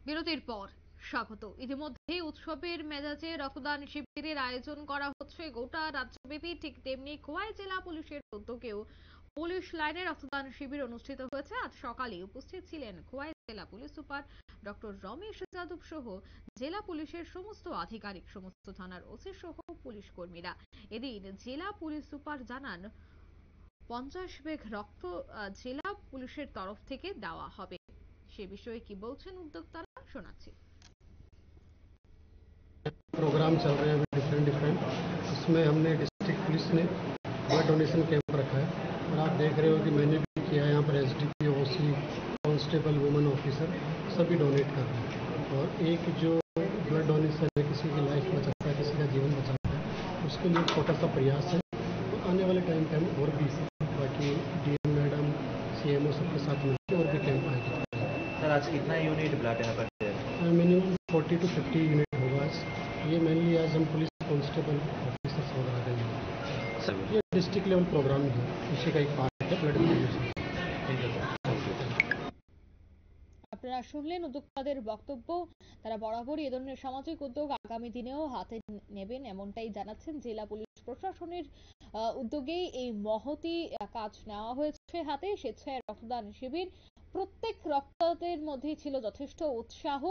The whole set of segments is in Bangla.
বিরতির পর স্বাগত। ইতিমধ্যে উৎসবের মেজাজে রক্তদান শিবিরের আয়োজন করা হচ্ছে গোটা রাজ্যব্যাপী, ঠিক তেমনি খোয়াই জেলা পুলিশের উদ্যোগেও পুলিশ লাইনে রক্তদান শিবির অনুষ্ঠিত হয়েছে। আজ সকালে উপস্থিত ছিলেন খোয়াই জেলা police super doctor Ramesh Yadav সহ জেলা পুলিশের সমস্ত আধিকারিক, সমস্ত থানার ওসি সহ পুলিশ কর্মীরা। এদিন জেলা পুলিশ সুপার জানান 50 ব্যাগ রক্ত জেলা পুলিশের তরফ থেকে দেওয়া হবে। সে বিষয়ে কি বলছেন উদ্যোক্তারা, শোনাচ্ছি। प्रोग्राम चल रहे हैं डिफरेंट इसमें हमने डिस्ट्रिक्ट पुलिस ने ब्लड डोनेशन कैंप रखा है और आप देख रहे हो कि मैंने भी किया है। यहाँ पर एसडीपी, ओसी, कांस्टेबल, वुमेन ऑफिसर सभी डोनेट कर रहे हैं। और एक जो ब्लड डोनेशन है, किसी की लाइफ बचाता है, किसी का जीवन बचाता है, उसके लिए छोटा सा प्रयास है। तो आने वाले टाइम पे हम और भी बाकी डीएम मैडम, सीएमओ सबके साथ मिलकर और भी कैंप आएंगे। सर आज कितना यूनिट ब्लड यहाँ पर मिनिमम 40 to 50 यूनिट होगा। ये मेनली आज हम पुलिस कांस्टेबल ऑफिसर्स वगैरह देंगे। सर ये डिस्ट्रिक्ट लेवल प्रोग्राम है, इसी का एक पार्ट है ब्लड डोनेशन। আপনারা শুনলেন উদ্যোক্তাদের বক্তব্য। তারা বরাবরই এ ধরনের সামাজিক উদ্যোগ আগামী দিনেও হাতে নেবেন, এমনটাই জানাচ্ছেন। জেলা পুলিশ প্রশাসনের উদ্যোগেই এই মহতি কাজ নেওয়া হয়েছে হাতে। স্বেচ্ছায় রক্তদান শিবির, প্রত্যেক রক্তদাতাদের মধ্যেই ছিল যথেষ্ট উৎসাহ।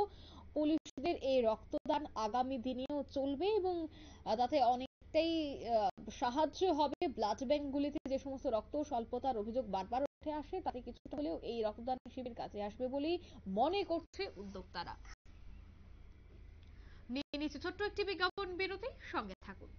পুলিশদের এই রক্তদান আগামী দিনেও চলবে এবং তাতে অনেকটাই সাহায্য হবে। ব্লাড ব্যাংকগুলিতে যে সমস্ত রক্ত স্বল্পতার অভিযোগ বারবার উঠে আসে, তাতে কিছুটা হলেও এই রক্তদান শিবির কাজে আসবে বলেই মনে করছে উদ্যোক্তারা। নিয়ে নিচ্ছে ছোট্ট একটি বিজ্ঞাপন বিরতি, সঙ্গে থাকুন।